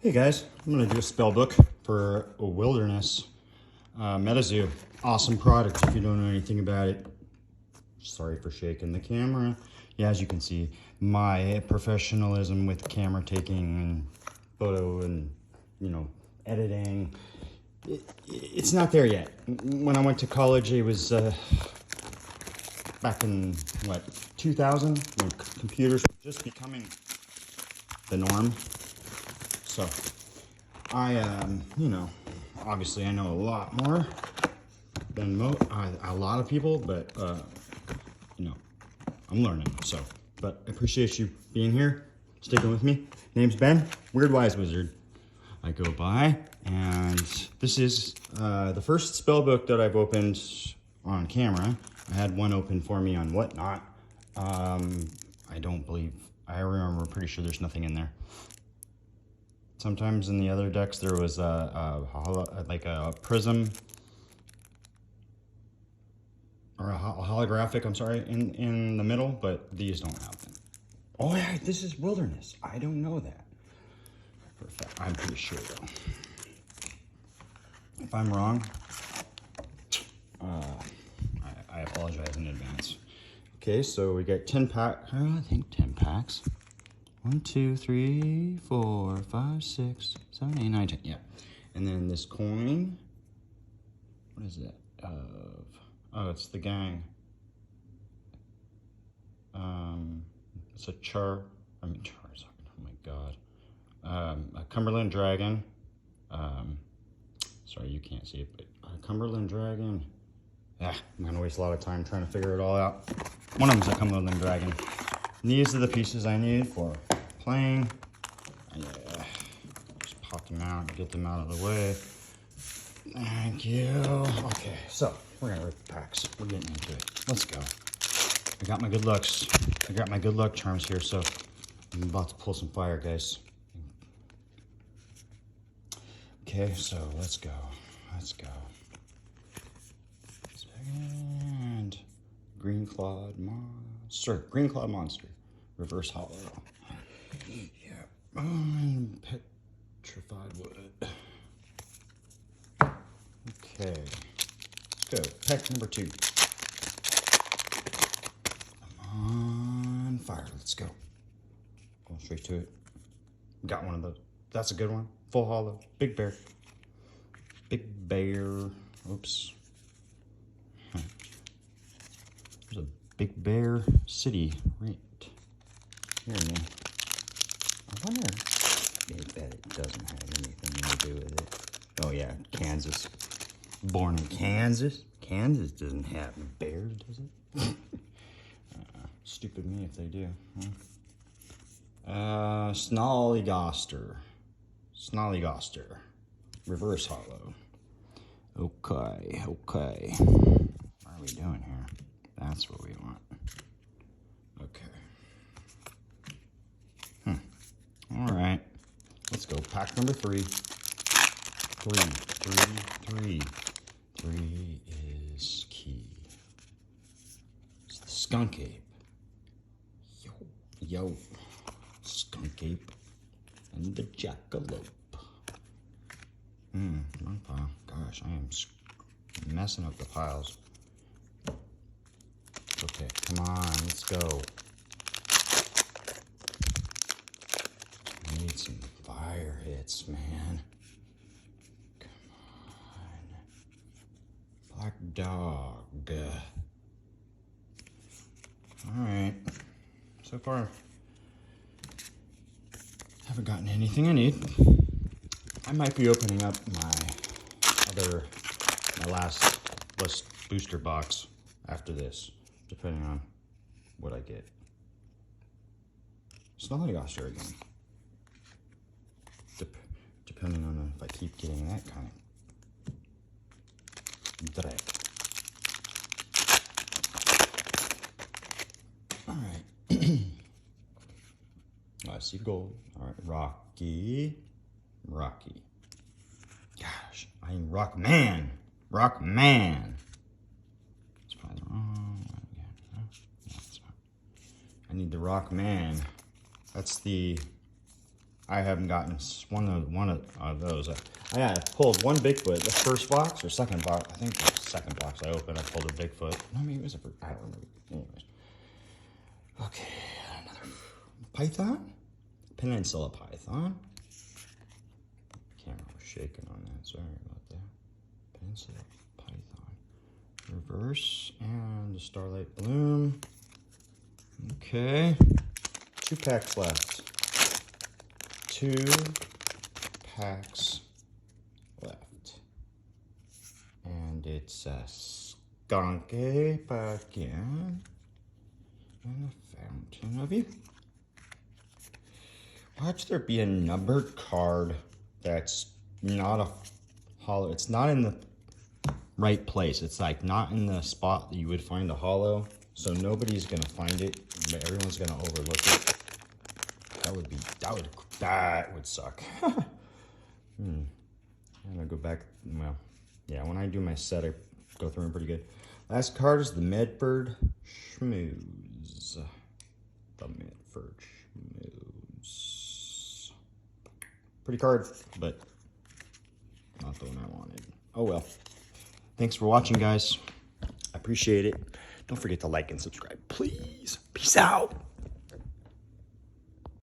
Hey guys, I'm going to do a spell book for Wilderness. Metazoo, awesome product if you don't know anything about it. Sorry for shaking the camera. Yeah, as you can see, my professionalism with camera taking and photo and, editing, it's not there yet. When I went to college, it was back in, 2000, when computers were just becoming the norm. So, obviously I know a lot more than a lot of people, but, I'm learning, so. But I appreciate you being here, sticking with me. Name's Ben, Weird Wise Wizard. I go by, and this is the first spell book that I've opened on camera. I had one open for me on Whatnot. I remember pretty sure there's nothing in there. Sometimes in the other decks there was like a prism or a holographic, I'm sorry, in the middle, but these don't have them. Oh yeah, this is Wilderness. I don't know that. Perfect. I'm pretty sure though. If I'm wrong, I apologize in advance. Okay, so we got 10 packs. I think 10 packs. 1, 2, 3, 4, 5, 6, 7, 8, 9, 10. Yeah. And then this coin. What is it? Oh, it's the gang. It's a Charizard. Oh my god. A Cumberland Dragon. Sorry, you can't see it, but a Cumberland Dragon. Yeah, I'm gonna waste a lot of time trying to figure it all out. One of them's a Cumberland Dragon. And these are the pieces I need for playing. Yeah, just pop them out and get them out of the way. Thank you. Okay, so we're gonna rip the packs. We're getting into it. Let's go. I got my good luck charms here, so I'm about to pull some fire, guys. Okay, so let's go. Second, Green Clawed Monster, Reverse Hollow. Yeah, Petrified Wood. Okay, let's go. Pack number 2. Come on, fire. Let's go. Going straight to it. Got one of those. That's a good one. Full hollow. Big bear. Oops. There's a Big Bear City right here. I wonder. I bet it doesn't have anything to do with it. Oh yeah, Kansas. Born in Kansas. Kansas doesn't have bears, does it? Stupid me if they do. Huh? Snollygoster. Reverse hollow. Okay. What are we doing here? That's what we want. Okay. All right. Let's go. Pack number 3. 3 is key. It's the skunk ape. Yo. Skunk ape and the jackalope. One pile. Gosh, I am messing up the piles. Okay, come on, let's go. I need some fire hits, man. Come on. Black dog. Alright. So far, haven't gotten anything I need. I might be opening up my last booster box after this, depending on what I get. Snollygoster again. Depending on if I keep getting that kind of dreck. Alright. I see gold. Alright, Rocky. Gosh, I mean Rockman. It's probably the wrong one again. No, it's not. I need the Rockman. That's the I haven't gotten one of those. I pulled one Bigfoot. The first box or second box? I think the second box I opened, I pulled a Bigfoot. No, maybe it was I don't remember. Anyways. Okay, another python. Peninsula python. Camera was shaking on that. Sorry about that. Peninsula python. Reverse and the starlight bloom. Okay. 2 packs left. 2 packs left. And it's a skunky again. And a fountain of youth. Watch there be a numbered card that's not a hollow. It's not in the right place. It's like not in the spot that you would find a hollow. So nobody's gonna find it. Everyone's gonna overlook it. That would suck. I'm gonna go back. Well, yeah. When I do my set, I go through them pretty good. Last card is the Medford Schmooze. The Medford Schmooze. Pretty card, but not the one I wanted. Oh well. Thanks for watching, guys. I appreciate it. Don't forget to like and subscribe, please. Peace out.